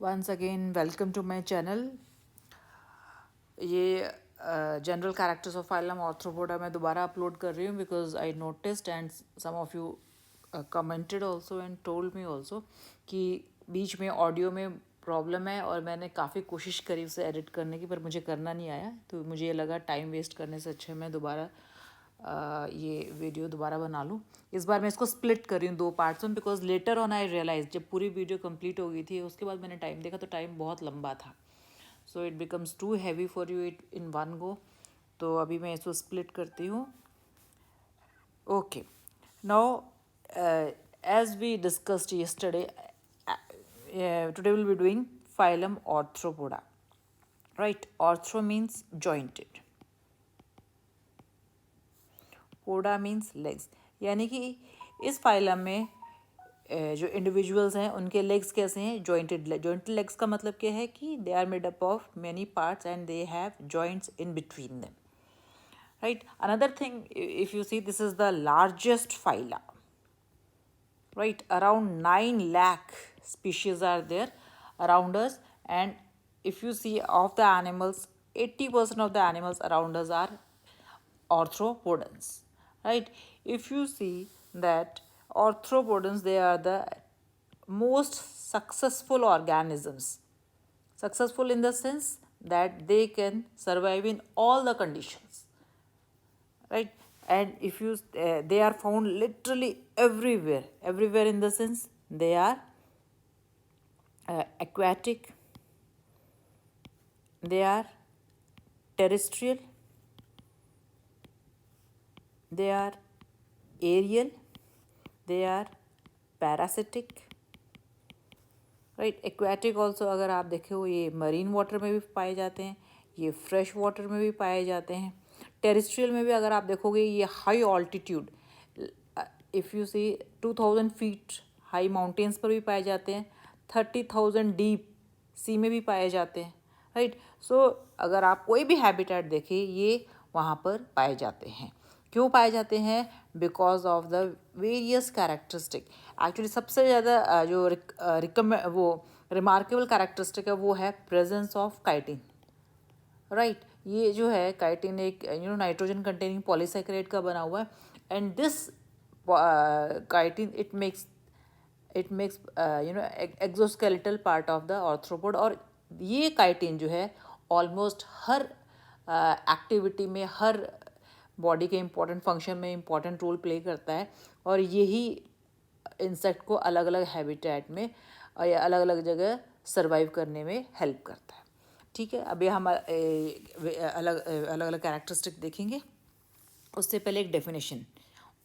Once again welcome to my channel. ये general characters of phylum Arthropoda मैं दोबारा upload कर रही हूँ because I noticed and some of you commented also and told me also कि बीच में ऑडियो में प्रॉब्लम है और मैंने काफ़ी कोशिश करी उसे एडिट करने की, पर मुझे करना नहीं आया। तो मुझे ये लगा टाइम वेस्ट करने से अच्छा मैं दोबारा ये वीडियो दोबारा बना लूँ। इस बार मैं इसको स्प्लिट कर रही हूँ 2 पार्ट्स में because later on I realise, जब पूरी वीडियो कंप्लीट हो गई थी उसके बाद मैंने टाइम देखा तो टाइम बहुत लंबा था, so it becomes too heavy for you it in one go. तो अभी मैं इसको स्प्लिट करती हूँ। Okay, now as we discussed yesterday, today we'll be doing phylum Arthropoda. Right, arthro means jointed, poda means legs, यानी कि इस phylum में जो इंडिविजुअल्स हैं उनके लेग्स कैसे हैं, जॉइंटेड लेग्स का मतलब क्या है कि they are made up of many parts and they have joints in between them. Right, another thing, if you see, this is the largest phyla. Right, around 9 lakh species are there around us, and if you see of the animals, 80% of the animals around us are arthropodans. Right, if you see that arthropodans, they are the most successful organisms. Successful in the sense that they can survive in all the conditions, right? And if you they are found literally everywhere in the sense they are aquatic, they are terrestrial, they are aerial, they are parasitic. Right, aquatic also अगर आप देखें ये marine water में भी पाए जाते हैं, ये फ्रेश वाटर में भी पाए जाते हैं। टेरेस्ट्रियल में भी अगर आप देखोगे ये high altitude, if you see 2000 feet high mountains पर भी पाए जाते हैं, 30,000 डीप सी में भी पाए जाते हैं। राइट, सो अगर आप कोई भी हैबिटेट देखें ये वहाँ पर पाए जाते हैं। क्यों पाए जाते हैं? Because of the various characteristic. Actually सबसे ज़्यादा जो वो रिमार्केबल कैरेक्टरिस्टिक है वो है प्रेजेंस ऑफ काइटिन। राइट, ये जो है काइटिन एक नाइट्रोजन कंटेनिंग पॉलीसेकेराइड का बना हुआ है, and this chitin it makes exoskeletal part of the arthropod. और ये काइटिन जो है ऑलमोस्ट हर एक्टिविटी में, हर बॉडी के इम्पॉर्टेंट फंक्शन में इम्पॉर्टेंट रोल प्ले करता है, और यही इंसेक्ट को अलग अलग हैबिटेट में या अलग अलग जगह सर्वाइव करने में हेल्प करता है। ठीक है, अभी हम अलग अलग कैरेक्टरिस्टिक देखेंगे। उससे पहले एक definition,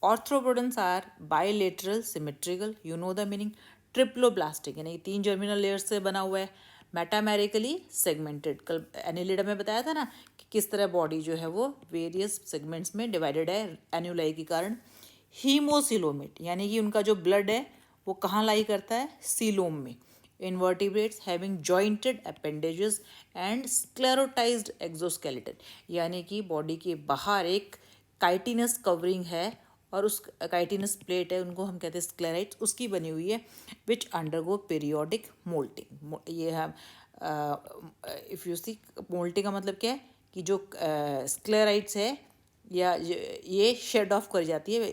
arthropods are bilateral symmetrical, you know the meaning, triploblastic यानी 3 जर्मिनल लेयर्स से बना हुआ है, मेटामेरिकली सेगमेंटेड। कल एन्युलेटा में बताया था ना कि किस तरह बॉडी जो है वो वेरियस सेगमेंट्स में डिवाइडेड है एन्युलाई के कारण। हीमोसिलोमेट यानी कि उनका जो ब्लड है वो कहाँ लाई करता है, सीलोम में। Invertebrates having jointed appendages and sclerotized exoskeleton, यानी कि बॉडी के बाहर एक काइटिनस कवरिंग है और उस काइटिनस प्लेट है, उनको हम कहते हैं स्क्लेराइट्स, उसकी बनी हुई है, विच अंडरगो पीरियोडिक मोल्टिंग। ये हम इफ़ यू सी, मोल्टिंग का मतलब क्या है कि जो स्क्लेराइट्स है या ये शेड ऑफ कर जाती है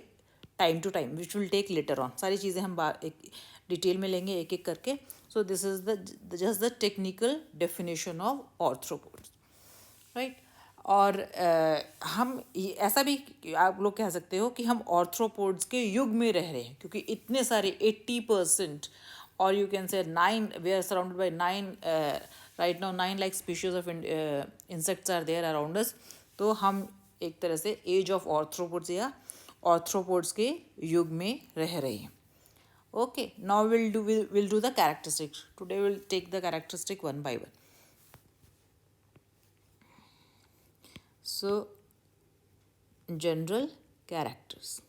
time to time, which will take later on. सारी चीज़ें हम एक डिटेल में लेंगे एक एक करके। So this is the just the technical definition of arthropods. Right, और हम ऐसा भी आप लोग कह सकते हो कि हम आर्थ्रोपोड्स के युग में रह रहे हैं, क्योंकि इतने सारे 80%, और you can say 9, we are surrounded by 9 right now, 9 like species of insects are there around us. तो हम एक तरह से एज ऑफ आर्थ्रोपोड्स या आर्थ्रोपोड्स के युग में रह रहे हैं। Okay, now we'll do the characteristics. Today we'll take the characteristic one by one. So, general characters.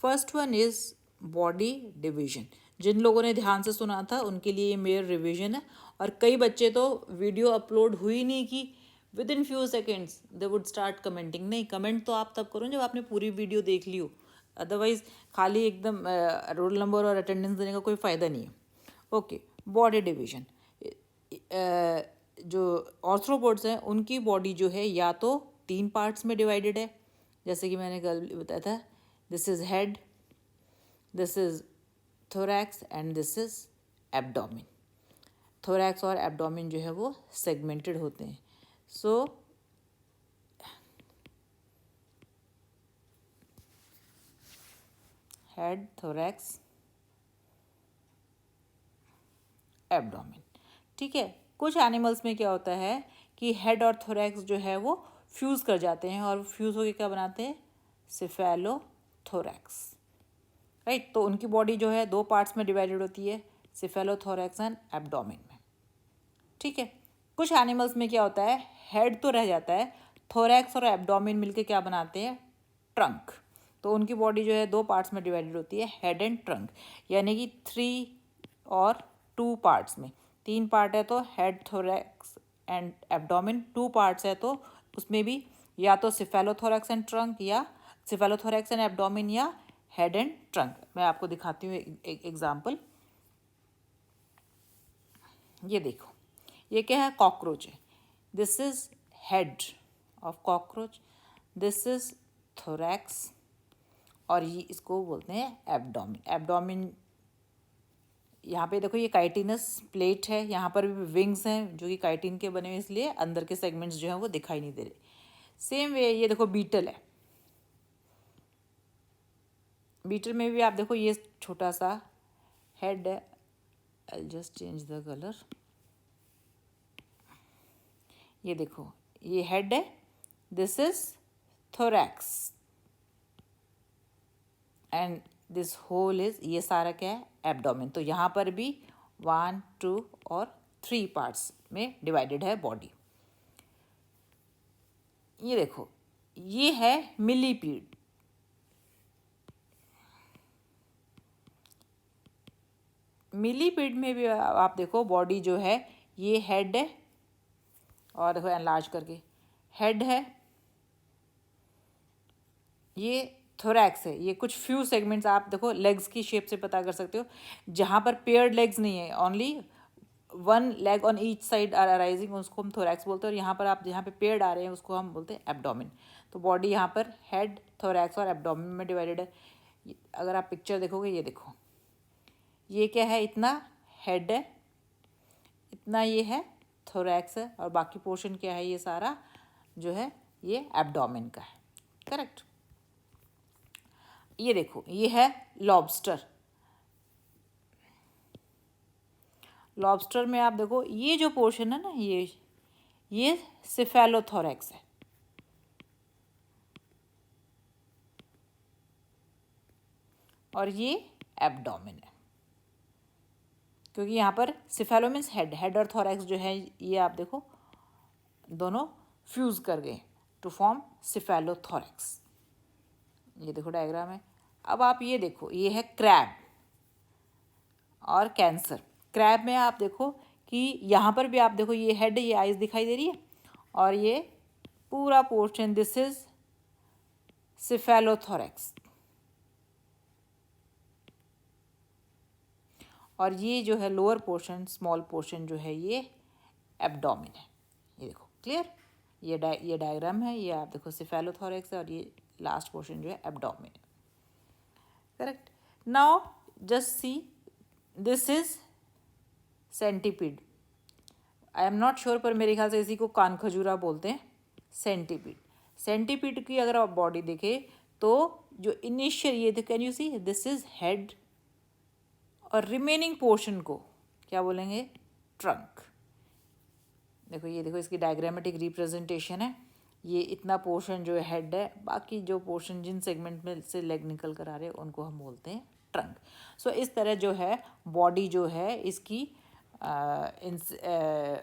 First one is body division. जिन लोगों ने ध्यान से सुना था उनके लिए ये मेयर रिवीजन है, और कई बच्चे तो वीडियो अपलोड हुई नहीं कि with in few seconds they would start commenting. नहीं, कमेंट तो आप तब करो जब आपने पूरी वीडियो देख ली हो, अदरवाइज खाली एकदम रोल नंबर और अटेंडेंस देने का कोई फ़ायदा नहीं है। Okay, body division. जो ऑर्थ्रोपोड्स हैं उनकी बॉडी जो है या तो 3 पार्ट्स में डिवाइडेड है, जैसे कि मैंने कल बताया था, this is head, this is thorax and this is abdomen. Thorax और एब्डोमेन जो है वो सेगमेंटेड होते हैं। सो हेड, थोरैक्स, एब्डोमेन, ठीक है। कुछ एनिमल्स में क्या होता है कि हेड और थोरैक्स जो है वो फ्यूज़ कर जाते हैं और फ्यूज़ होकर क्या बनाते हैं, सिफेलोथोरैक्स, राइट। तो उनकी बॉडी जो है 2 पार्ट्स में डिवाइडेड होती है, सिफेलोथोरैक्स एंड एब्डोमेन में, ठीक है। कुछ एनिमल्स में क्या होता है, हेड तो रह जाता है, थोरैक्स और एब्डोमेन मिलके क्या बनाते हैं, ट्रंक। तो उनकी बॉडी जो है 2 पार्ट्स में डिवाइडेड होती है, हेड एंड ट्रंक, यानी कि 3 और 2 पार्ट्स में। 3 पार्ट है तो head, thorax and abdomen, 2 parts है तो उसमें भी या तो सिफेलोथोरैक्स एंड ट्रंक, या सिफेलोथोरैक्स एंड एब्डोमेन, या हेड एंड ट्रंक। मैं आपको दिखाती हूँ एक एग्जाम्पल। ये देखो, ये क्या है, कॉकरोच है। This is head of cockroach, this is thorax, और ये इसको बोलते हैं एब्डोमेन। एब्डोमेन, यहाँ पे देखो ये काइटिनस प्लेट है, यहाँ पर भी विंग्स हैं जो कि काइटिन के बने हुए, इसलिए अंदर के सेगमेंट्स जो हैं वो दिखाई नहीं दे रहे। सेम वे ये देखो बीटल है, बीटल में भी आप देखो ये छोटा सा हेड है। I just change the colour. ये देखो ये हेड है, this is thorax and this whole is, ये सारा क्या है, एब्डोमेन। तो यहाँ पर भी 1, 2 और 3 पार्ट्स में डिवाइडेड है बॉडी। ये देखो ये है मिलीपीड। मिलीपीड में भी आप देखो बॉडी जो है, ये हेड है, और देखो एनलार्ज करके हेड है, ये थोरैक्स है। ये कुछ फ्यू सेगमेंट्स आप देखो लेग्स की शेप से पता कर सकते हो, जहाँ पर पेयर्ड लेग्स नहीं है, only 1 leg on each side are arising, उसको हम थोरैक्स बोलते हैं। और यहाँ पर आप जहाँ पे पेयर्ड आ रहे हैं उसको हम बोलते हैं एब्डोमेन। तो बॉडी यहाँ पर हेड, थोरैक्स और एब्डोमेन में डिवाइडेड है। अगर आप पिक्चर देखोगे, ये देखो ये क्या है, इतना हेड है, इतना ये है थोरैक्स है, और बाकी पोर्शन क्या है, ये सारा जो है ये एब्डोमेन का है, करेक्ट। ये देखो ये है लॉबस्टर। लॉबस्टर में आप देखो ये जो पोर्शन है ना, ये सिफेलोथोरैक्स है, और ये एब्डोमेन है, क्योंकि यहाँ पर सिफेलो मीन्स हेड, हेड और थोरैक्स जो है ये आप देखो दोनों फ्यूज कर गए टू फॉर्म सिफेलोथोरैक्स। ये देखो डायग्राम है। अब आप ये देखो, ये है क्रैब और कैंसर। क्रैब में आप देखो कि यहाँ पर भी आप देखो ये हेड, ये आइज दिखाई दे रही है, और ये पूरा पोर्शन दिस इज सिफेलोथोरैक्स, और ये जो है लोअर पोर्शन, स्मॉल पोर्शन जो है ये एब्डोमेन है। ये देखो क्लियर, ये डायग्राम है, ये आप देखो सिफेलोथोरैक्स है, और ये लास्ट पोर्शन जो है एब्डोमेन है, correct. Now just see, this is centipede. I am not sure, पर मेरे ख्याल से इसी को कान खजूरा बोलते हैं, सेंटीपीड। सेंटीपीड की अगर आप बॉडी देखें तो जो इनिशियल ये थे, can you see, this is head, और रिमेनिंग पोर्शन को क्या बोलेंगे, ट्रंक। देखो ये देखो इसकी डायग्रामेटिक रिप्रेजेंटेशन है, ये इतना पोर्शन जो है हेड है, बाकी जो पोर्शन जिन सेगमेंट में से लेग निकल कर आ रहे हैं उनको हम बोलते हैं ट्रंक। सो इस तरह जो है बॉडी जो है इसकी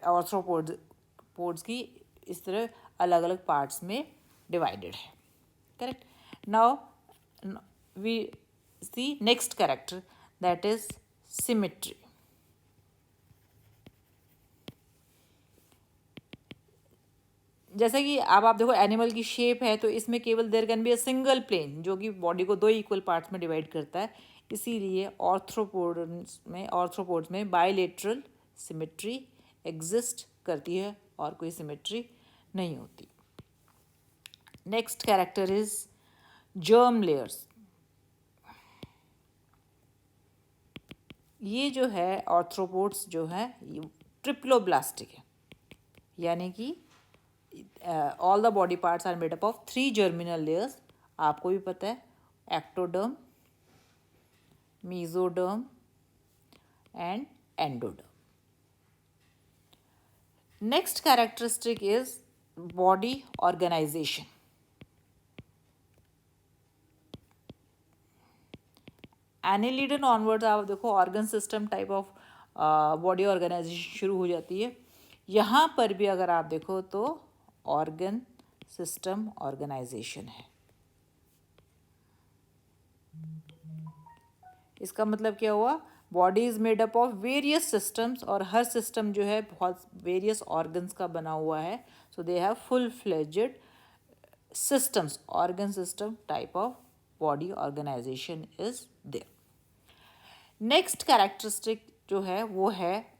ऑर्थ्रोपोड्स की इस तरह अलग अलग पार्ट्स में डिवाइडेड है, correct. Now we see next character, that is symmetry. जैसे कि अब आप देखो एनिमल की शेप है, तो इसमें केवल there can be a single plane जो कि बॉडी को 2 इक्वल पार्ट्स में डिवाइड करता है। इसीलिए ऑर्थ्रोपोड्स में बायलेटरल सिमेट्री एग्जिस्ट करती है और कोई सिमेट्री नहीं होती। Next character is germ layers. ये जो है ऑर्थ्रोपोड्स जो है ट्रिप्लोब्लास्टिक है, यानी कि all the body parts are made up of 3 germinal layers. आपको भी पता है, ectoderm, mesoderm and endoderm. Next characteristic is body organization. Annelidan onwards आप देखो organ system type of body organization शुरू हो जाती है। यहाँ पर भी अगर आप देखो तो ऑर्गन सिस्टम ऑर्गेनाइजेशन है। इसका मतलब क्या हुआ, body is made up of various systems और हर सिस्टम जो है बहुत वेरियस ऑर्गन्स का बना हुआ है। So they have full fledged systems, organ system type of body organization is there. Next characteristic जो है वो है,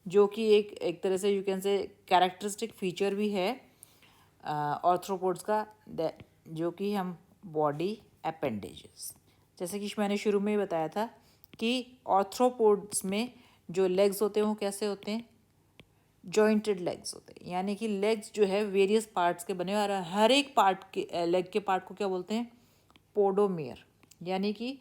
जो कि एक तरह से you can say characteristic feature भी है ऑर्थ्रोपोड्स का, जो कि हम बॉडी अपेंडेजेस, जैसे कि मैंने शुरू में ही बताया था कि ऑर्थ्रोपोड्स में जो लेग्स होते हैं वो कैसे होते हैं, जॉइंटेड लेग्स होते हैं, यानी कि लेग्स जो है वेरियस पार्ट्स के बने और हर एक पार्ट के लेग के पार्ट को क्या बोलते हैं, पोडोमियर। यानी कि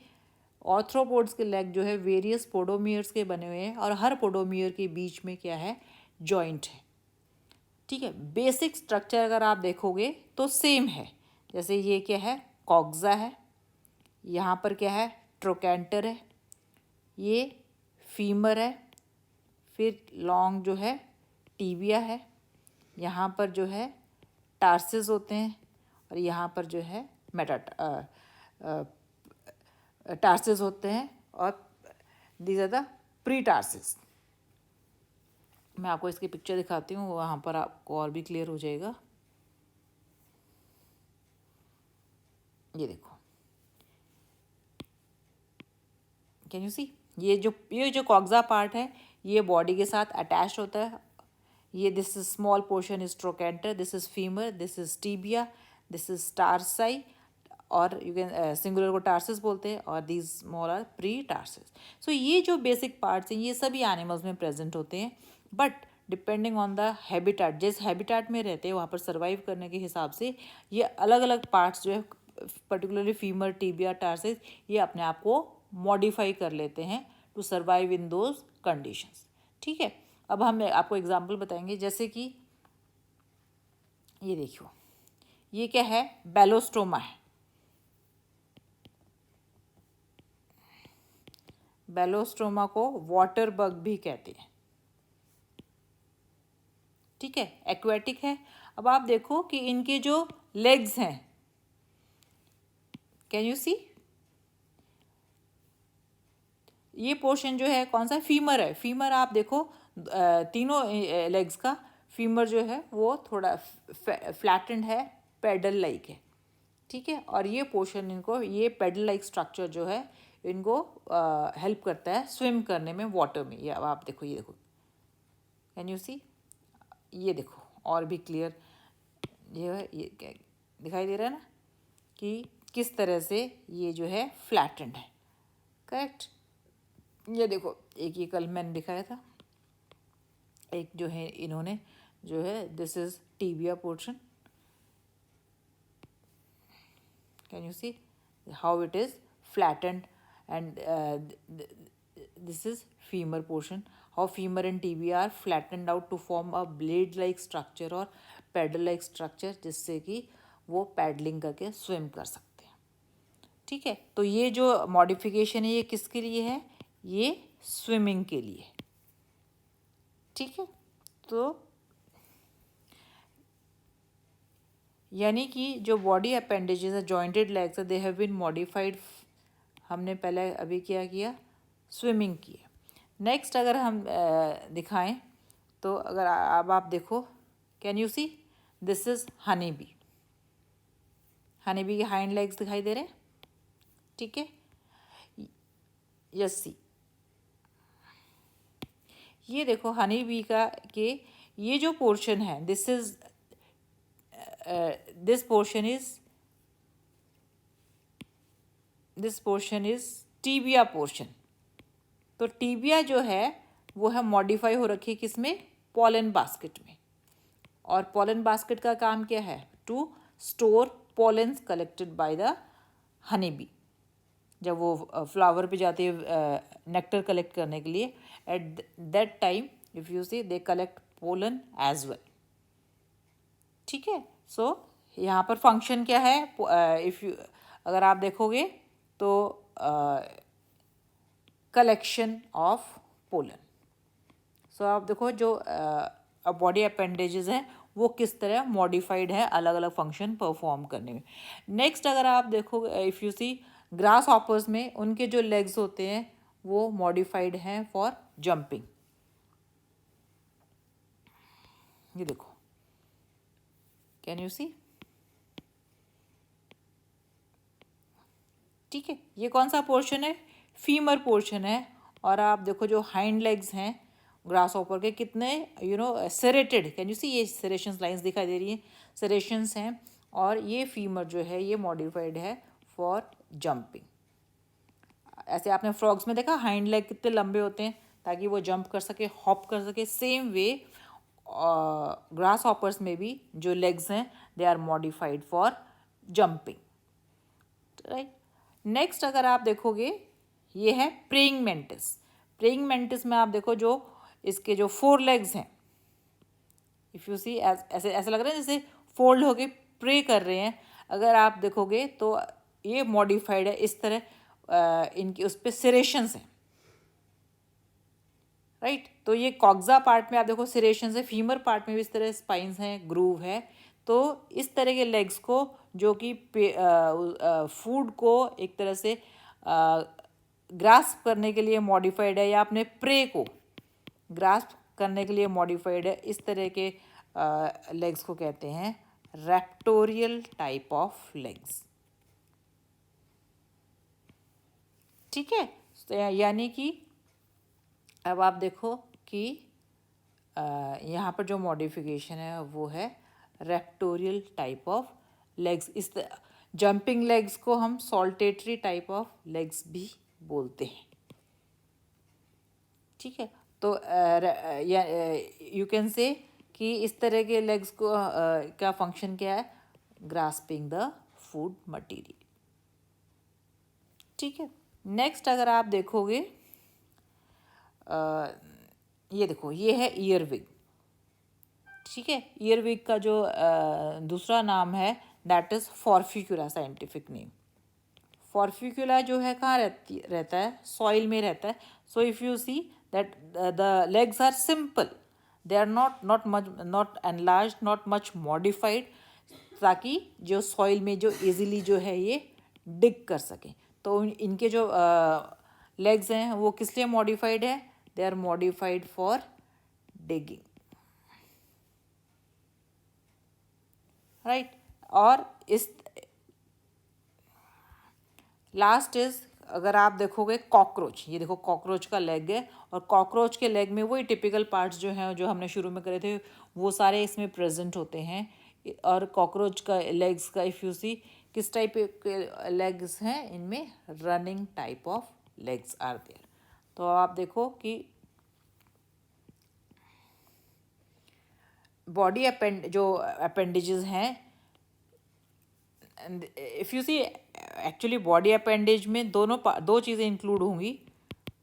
ऑर्थ्रोपोड्स के लेग जो है वेरियस पोडोमियर्स के बने हुए हैं और हर पोडोमियर के बीच में क्या है, जॉइंट है। ठीक है, बेसिक स्ट्रक्चर अगर आप देखोगे तो सेम है। जैसे ये क्या है, कॉक्सा है, यहाँ पर क्या है, ट्रोकेंटर है, ये फीमर है, फिर लॉन्ग जो है टीबिया है, यहाँ पर जो है टार्सिस होते हैं और यहाँ पर जो है टार्सिस होते हैं और दीज आर द प्री टार्सिस। मैं आपको इसकी पिक्चर दिखाती हूँ, वहाँ पर आपको और भी क्लियर हो जाएगा। ये देखो, कैन यू सी, ये जो कॉक्सा पार्ट है ये बॉडी के साथ अटैच होता है। ये this is small portion is trochanter, this is femur, this is tibia, this is tarsi और यू कैन सिंगुलर को टार्सिस बोलते हैं और these small are pretarsus. So ये जो बेसिक पार्ट्स हैं ये सभी एनिमल्स में प्रेजेंट होते हैं, but depending on the habitat, जिस हैबिटेट में रहते हैं वहाँ पर सर्वाइव करने के हिसाब से ये अलग अलग पार्ट्स जो है, पर्टिकुलरली फीमर, टीबिया, टार्सिस, ये अपने आप को मॉडिफाई कर लेते हैं to survive in those conditions. ठीक है, अब हम आपको एग्जांपल बताएंगे, जैसे कि ये देखियो, ये क्या है, बेलोस्टोमा है। बेलोस्टोमा को वाटर बग भी कहते हैं। ठीक है, एक्वेटिक है। अब आप देखो कि इनके जो लेग्स हैं, कैन यू सी, ये पोर्शन जो है कौन सा, फीमर है। फीमर आप देखो तीनों लेग्स का फीमर जो है वो थोड़ा फ्लैटेंड है, पेडल लाइक है। ठीक है, और ये पोर्शन इनको, ये पेडल लाइक स्ट्रक्चर जो है इनको हेल्प करता है स्विम करने में वाटर में। ये अब आप देखो, ये देखो, कैन यू सी, ये देखो और भी क्लियर ये है, ये क्या दिखाई दे रहा है ना कि किस तरह से ये जो है फ्लैटेंड है। करेक्ट, ये देखो, एक ये कल मैंने दिखाया था, एक जो है इन्होंने जो है, this is tibia portion, can you see how it is flattened and this is femur portion, how femur and tibia are flattened out to form a blade like structure और पैडल like structure, जिससे कि वो paddling करके swim कर सकते हैं। ठीक है, तो ये जो मॉडिफिकेशन है ये किसके लिए है, ये स्विमिंग के लिए। ठीक है, तो यानी कि जो बॉडी अपेंडेजेस है, jointed legs, they have been modified, हमने पहले अभी क्या किया, स्विमिंग की। नेक्स्ट अगर हम दिखाएं तो अगर अब आप देखो, can you see, this is honey bee. Honey bee के हाइंड लेग्स दिखाई दे रहे हैं। ठीक है, यस सी, ये देखो हनी बी का के ये जो पोर्शन है, this portion is tibia portion. तो टीबिया जो है वो है मॉडिफाई हो रखी है किसमें, पॉलन बास्केट में। और पॉलन बास्केट का काम क्या है, to store pollens collected by the honey bee. जब वो फ्लावर पे जाते हैं नेक्टर कलेक्ट करने के लिए, at that time if you see they collect pollen as well. ठीक है, सो यहाँ पर फंक्शन क्या है, इफ यू अगर आप देखोगे तो कलेक्शन ऑफ पोलन। सो आप देखो जो बॉडी अपेंडेजेस हैं वो किस तरह मॉडिफाइड है अलग अलग फंक्शन परफॉर्म करने में। नेक्स्ट अगर आप देखोगे, if you sea grass hoppers में उनके जो लेग्स होते हैं वो मॉडिफाइड हैं फॉर जंपिंग। ये देखो, कैन यू सी, ठीक है, ये कौन सा पोर्शन है, फीमर पोर्शन है। और आप देखो जो हाइंड लेग्स हैं ग्रास हॉपर के कितने सेरेटेड, कैन यू सी, ये सेरेशंस लाइंस दिखाई दे रही हैं, सेरेशंस हैं। और ये फीमर जो है ये मॉडिफाइड है फॉर जंपिंग। ऐसे आपने फ्रॉग्स में देखा हाइंड लेग कितने लंबे होते हैं ताकि वो जंप कर सके, हॉप कर सके। सेम वे ग्रास हॉपर्स में भी जो लेग्स हैं they are modified for jumping, right. Next अगर आप देखोगे ये है प्रेइंग मेंटिस। प्रेइंग मेंटिस में आप देखो जो इसके जो 4 लेग्स हैं, इफ़ यू सी ऐसे ऐसे लग रहा है जैसे फोल्ड होके प्रे कर रहे हैं। अगर आप देखोगे तो ये मॉडिफाइड है इस तरह, इनकी उस पर सिरेशंस हैं, राइट। तो ये कॉक्सा पार्ट में आप देखो सिरेशंस है, फीमर पार्ट में भी इस तरह स्पाइंस हैं, ग्रूव है। तो इस तरह के लेग्स को जो कि फूड को एक तरह से ग्रास्प करने के लिए मॉडिफाइड है, या अपने प्रे को ग्रास्प करने के लिए मॉडिफाइड है, इस तरह के लेग्स को कहते हैं रैप्टोरियल टाइप ऑफ लेग्स। ठीक है, तो यानी कि अब आप देखो कि यहाँ पर जो मॉडिफिकेशन है वो है रैप्टोरियल टाइप ऑफ लेग्स। इस जंपिंग लेग्स को हम सॉल्टेटरी टाइप ऑफ लेग्स भी बोलते हैं। ठीक है, तो यू कैन से कि इस तरह के लेग्स को का फंक्शन क्या है, ग्रास्पिंग द फूड मटेरियल। ठीक है, नेक्स्ट अगर आप देखोगे ये देखो ये है ईयर विग। ठीक है, ईयर विग का जो दूसरा नाम है that is Forficula, scientific name. Forficula जो है कहाँ रहता है, सॉइल में रहता है। So if you see that the legs are simple, they are not enlarge, not much modified, ताकि जो सॉइल में जो इजीली जो है ये डिग कर सकें। तो इनके जो लेग्स हैं वो किस लिए मॉडिफाइड है, they are modified for digging, right. और इस लास्ट इज अगर आप देखोगे कॉकरोच, ये देखो कॉकरोच का लेग है, और कॉकरोच के लेग में वही टिपिकल पार्ट्स जो हैं जो हमने शुरू में करे थे वो सारे इसमें प्रेजेंट होते हैं। और कॉकरोच का लेग्स का इफ़ यू सी किस टाइप के लेग्स हैं, इनमें running type of legs are there. तो आप देखो कि बॉडी जो अपेंडेजेस हैं, if you see actually body appendage में दो चीज़ें इंक्लूड होंगी,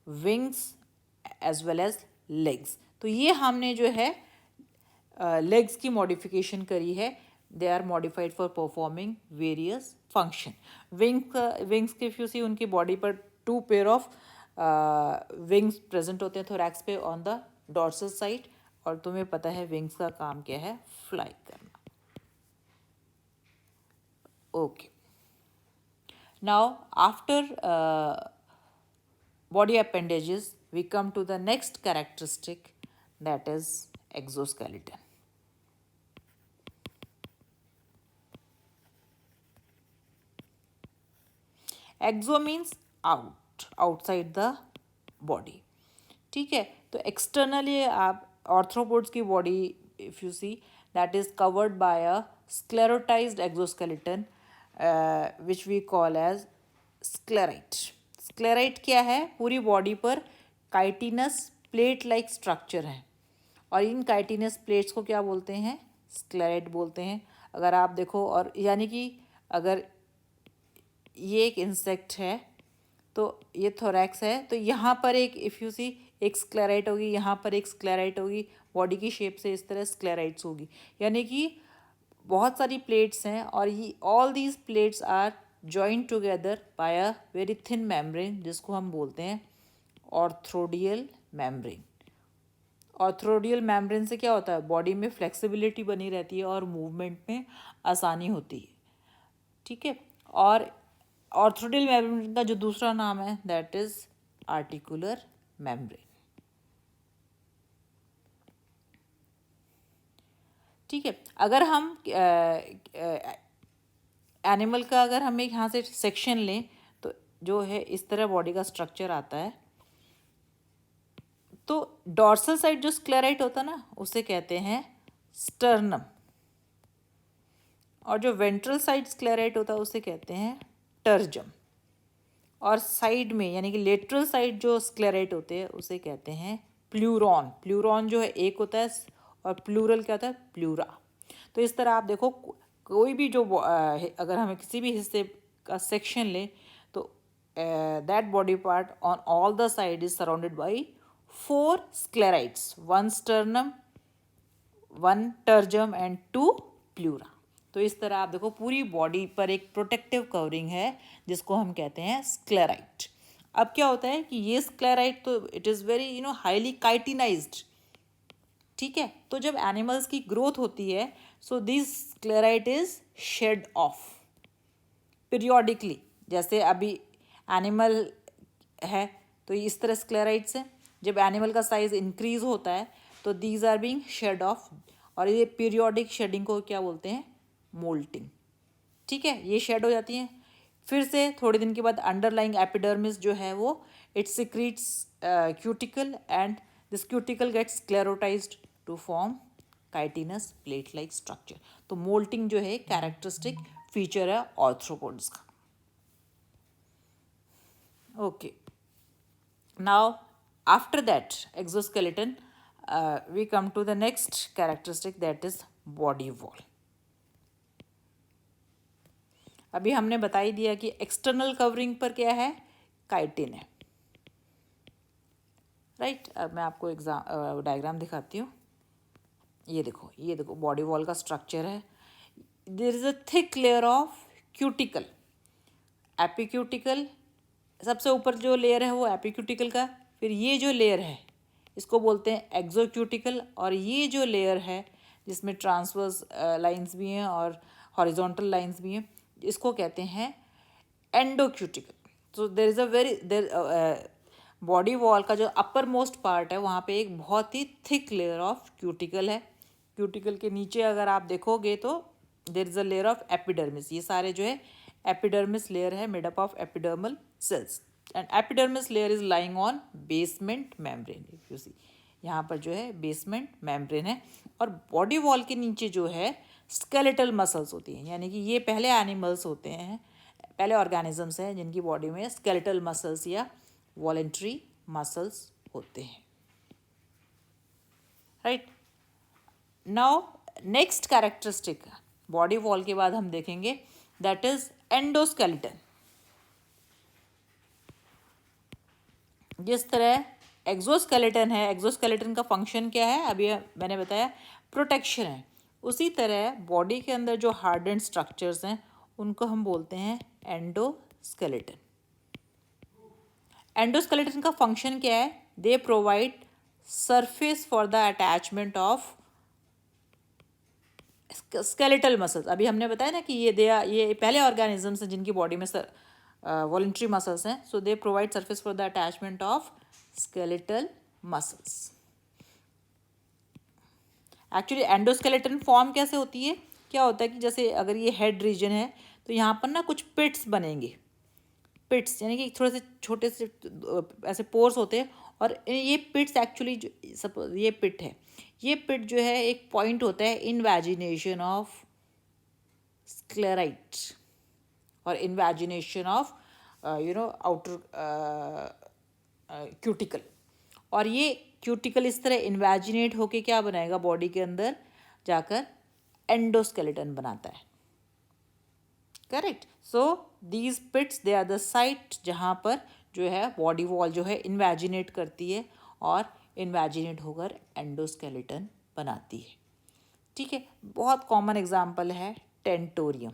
wings as well as legs. तो ये हमने जो है लेग्स की मॉडिफिकेशन करी है, they are modified for performing various function. Wings के इफ यू सी उनकी बॉडी पर 2 पेयर ऑफ विंग्स प्रेजेंट होते हैं थोरैक्स पे ऑन द डॉर्सल साइड, और तुम्हें पता है विंग्स का काम क्या है, फ्लाई करना। Okay. Now, after body appendages, we come to the next characteristic, that is exoskeleton. Exo means out, enclosed outside the body. ठीक है, तो एक्सटर्नली आप आर्थ्रोपोड्स की body if you see that is covered by a sclerotized exoskeleton which we call as sclerite. Sclerite क्या है? पूरी body पर chitinous plate like structure है और इन काइटिनस प्लेट्स को क्या बोलते हैं? स्क्लेराइट बोलते हैं। अगर आप देखो, और यानी कि अगर ये एक इंसेक्ट है तो ये थोरैक्स है, तो यहाँ पर एक इफ़ यू सी एक स्क्लेराइट होगी, यहाँ पर एक स्क्लेराइट होगी, बॉडी की शेप से इस तरह स्क्लेराइट्स होगी। यानी कि बहुत सारी प्लेट्स हैं और ये all these plates are joint together by a very thin membrane जिसको हम बोलते हैं ऑर्थ्रोडियल मेम्ब्रेन। ऑर्थ्रोडियल मेम्ब्रेन से क्या होता है? बॉडी में फ्लेक्सिबिलिटी बनी रहती है और मूवमेंट में आसानी होती है। ठीक है, और ऑर्थ्रोडियल मेम्ब्रेन का जो दूसरा नाम है दैट इज आर्टिकुलर मेम्ब्रेन। ठीक है, अगर हम एनिमल का अगर हम एक यहाँ से सेक्शन लें तो जो है इस तरह बॉडी का स्ट्रक्चर आता है। तो डॉर्सल साइड जो स्क्लेराइट होता है ना उसे कहते हैं स्टर्नम, और जो वेंट्रल साइड स्क्लेराइट होता है उसे कहते हैं टर्जम, और साइड में यानी कि लेटरल साइड जो स्क्लेराइट होते हैं उसे कहते हैं प्लूरॉन। प्लूरॉन जो है एक होता है और प्लूरल क्या होता है? प्लूरा। तो इस तरह आप देखो कोई भी जो अगर हमें किसी भी हिस्से का सेक्शन लें तो that body part on all the side is surrounded by 4 sclerites, 1 sternum, 1 tergum and 2 pleura. तो इस तरह आप देखो पूरी बॉडी पर एक प्रोटेक्टिव कवरिंग है जिसको हम कहते हैं स्क्लेराइट। अब क्या होता है कि ये स्क्लेराइट तो it is very highly chitinized. ठीक है, तो जब एनिमल्स की ग्रोथ होती है so this sclerite is shed off periodically. जैसे अभी एनिमल है तो इस तरह स्क्लेराइट्स है, जब एनिमल का साइज इंक्रीज होता है तो these are being shed off, और ये पीरियोडिक शेडिंग को क्या बोलते हैं? मोल्टिंग। ठीक है, ये शेड हो जाती हैं। फिर से थोड़े दिन के बाद अंडरलाइंग एपिडर्मिस जो है वो it secretes cuticle and this cuticle gets sclerotized to form chitinous plate like structure. तो मोल्टिंग जो है कैरेक्टरिस्टिक फीचर है आर्थ्रोपोड्स का। Okay, now after that exoskeleton we come to the next characteristic that is body wall. अभी हमने बता ही दिया कि एक्सटर्नल कवरिंग पर क्या है? काइटिन है। राइट, अब मैं आपको डायग्राम दिखाती हूँ। ये देखो बॉडी वॉल का स्ट्रक्चर है। There is a thick layer of cuticle, epicuticle, सबसे ऊपर जो लेयर है वो एपिक्यूटिकल का, फिर ये जो लेयर है इसको बोलते हैं एक्सोक्यूटिकल, और ये जो लेयर है जिसमें ट्रांसवर्स लाइंस भी हैं और हॉरिजॉन्टल लाइंस भी हैं इसको कहते हैं एंडोक्यूटिकल। तो there is a very body wall का जो अपर मोस्ट पार्ट है वहाँ पे एक बहुत ही थिक लेयर ऑफ क्यूटिकल है। क्यूटिकल के नीचे अगर आप देखोगे तो there is a layer of epidermis. ये सारे जो है एपिडर्मिस लेयर है made up of epidermal cells, and epidermis layer is lying on basement membrane. If you see यहाँ पर जो है बेसमेंट मेम्ब्रेन है, और बॉडी वॉल के नीचे जो है स्केलेटल मसल्स होती हैं। यानी कि ये पहले एनिमल्स होते हैं, पहले ऑर्गेनिजम्स हैं जिनकी बॉडी में स्केलेटल मसल्स या वॉलेंट्री मसल्स होते हैं। Right, now next characteristic body wall के बाद हम देखेंगे दैट इज एंडोस्केलेटन। जिस तरह एक्सोस्केलेटन है, एक्सोस्केलेटन का फंक्शन क्या है? अभी मैंने बताया प्रोटेक्शन है। उसी तरह बॉडी के अंदर जो हार्डेंड स्ट्रक्चर्स हैं उनको हम बोलते हैं एंडोस्केलेटन। एंडोस्केलेटन का फंक्शन क्या है? दे provide surface for the attachment of skeletal muscles. अभी हमने बताया ना कि ये पहले ऑर्गेनिजम्स हैं जिनकी बॉडी में वॉलेंट्री मसल्स हैं, so they provide surface for the attachment of skeletal muscles. Actually endoskeleton form कैसे होती है? क्या होता है कि जैसे अगर ये हेड रीजन है तो यहाँ पर ना कुछ पिट्स बनेंगे। पिट्स यानी कि थोड़े से छोटे से ऐसे पोर्स होते हैं, और ये पिट्स एक्चुअली सपोज ये पिट है, ये पिट जो है एक पॉइंट होता है इनवैजिनेशन ऑफ स्क्लेराइट और इनवैजिनेशन ऑफ आउटर क्यूटिकल। और ये क्यूटिकल इस तरह इन्वेजिनेट होके क्या बनाएगा, बॉडी के अंदर जाकर एंडोस्केलेटन बनाता है। Correct. So these pits they are the site जहाँ पर जो है बॉडी वॉल जो है इन्वेजिनेट करती है और इन्वेजिनेट होकर एंडोस्केलेटन बनाती है। ठीक है, बहुत कॉमन एग्जाम्पल है टेंटोरियम।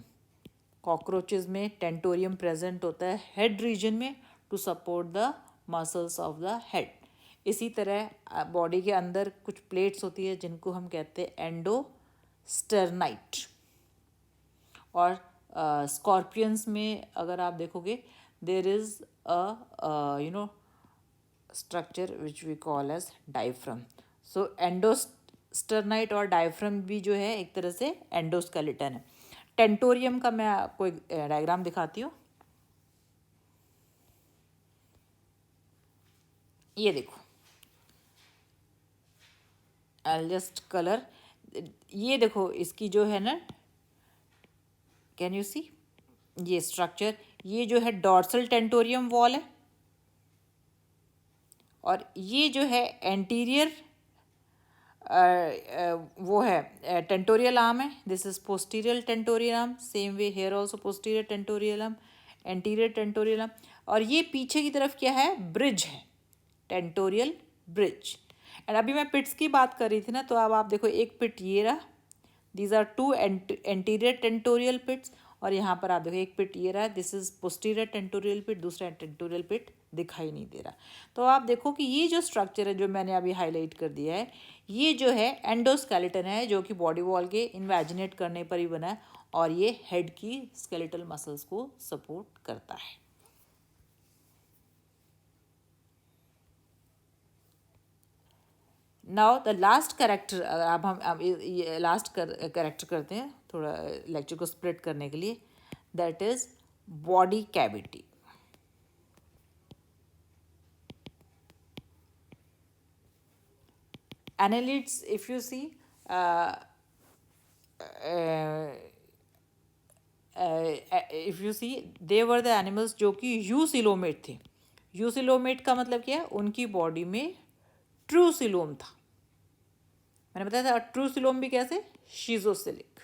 कॉकरोचेज में टेंटोरियम प्रेजेंट होता है हेड रीजन में to support the muscles of the head. इसी तरह बॉडी के अंदर कुछ प्लेट्स होती है जिनको हम कहते हैं एंडोस्टर्नाइट। और स्कॉर्पियंस में अगर आप देखोगे there is a structure which we call as diaphragm. So endosternite और डायफ्रम भी जो है एक तरह से एंडोस्केलेटन है। टेंटोरियम का मैं आपको एक डायग्राम दिखाती हूँ। ये देखो, आई जस्ट कलर, ये देखो इसकी जो है ना, कैन यू सी ये स्ट्रक्चर, ये जो है डॉर्सल टेंटोरियम वॉल है, और ये जो है एंटीरियर वो है टेंटोरियल आर्म है। This is posterior tentorial arm, same way here also posterior tentorial arm, anterior tentorial arm. और ये पीछे की तरफ क्या है, ब्रिज है, टेंटोरियल ब्रिज। एंड अभी मैं पिट्स की बात कर रही थी ना, तो अब आप देखो एक पिट ये रहा, these are two anterior tentorial pits, और यहाँ पर आप देखो एक पिट ये रहा, this is posterior tentorial pit, दूसरा टेंटोरियल पिट दिखाई नहीं दे रहा। तो आप देखो कि ये जो स्ट्रक्चर है जो मैंने अभी हाईलाइट कर दिया है, ये जो है एंडोस्केलेटन है, जो कि बॉडी वॉल के इन्वेजिनेट करने पर ही बना है, और ये हेड की स्केलेटल मसल्स को सपोर्ट करता है। नाउ द लास्ट कैरेक्टर, अब हम ये लास्ट कैरेक्टर करते हैं थोड़ा लेक्चर को स्प्लिट करने के लिए, that is body cavity. Annelids, if you see if you see they were the animals जो कि यूसिलोमेट थे। यूसिलोमेट का मतलब क्या है, उनकी बॉडी में ट्रू सिलोम था। मैंने बताया था ट्रू सिलोम भी कैसे, शीजोसिलिक।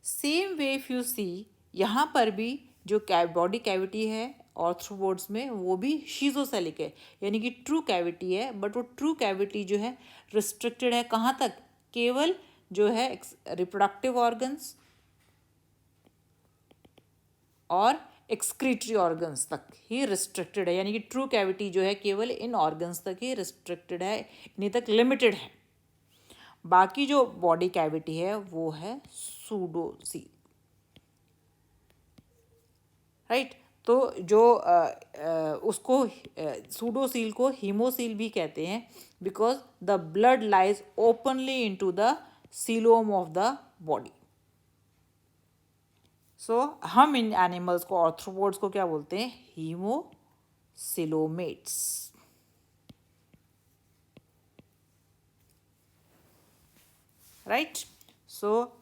Same way if you see, यहाँ पर भी जो बॉडी कैविटी है आर्थ्रोपोड्स में वो भी शीजोसेलिक है, यानी कि ट्रू कैविटी है, बट वो ट्रू कैविटी जो है रिस्ट्रिक्टेड है कहाँ तक, केवल जो है रिप्रोडक्टिव ऑर्गन्स और एक्सक्रीटरी ऑर्गन्स तक ही रिस्ट्रिक्टेड है। यानी कि ट्रू कैविटी जो है केवल इन ऑर्गन्स तक ही रिस्ट्रिक्टेड है, इन्हीं तक लिमिटेड है। बाकी जो बॉडी कैविटी है वो है सूडोसील। राइट। तो जो उसको सूडोसील को हीमोसील भी कहते हैं, because the blood lies openly into the coelom of the body. So हम इन एनिमल्स को, आर्थ्रोपोड्स को क्या बोलते हैं, हीमोसिलोमेट्स। राइट। सो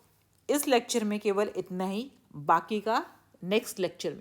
इस लेक्चर में केवल इतना ही, बाकी का नेक्स्ट लेक्चर में।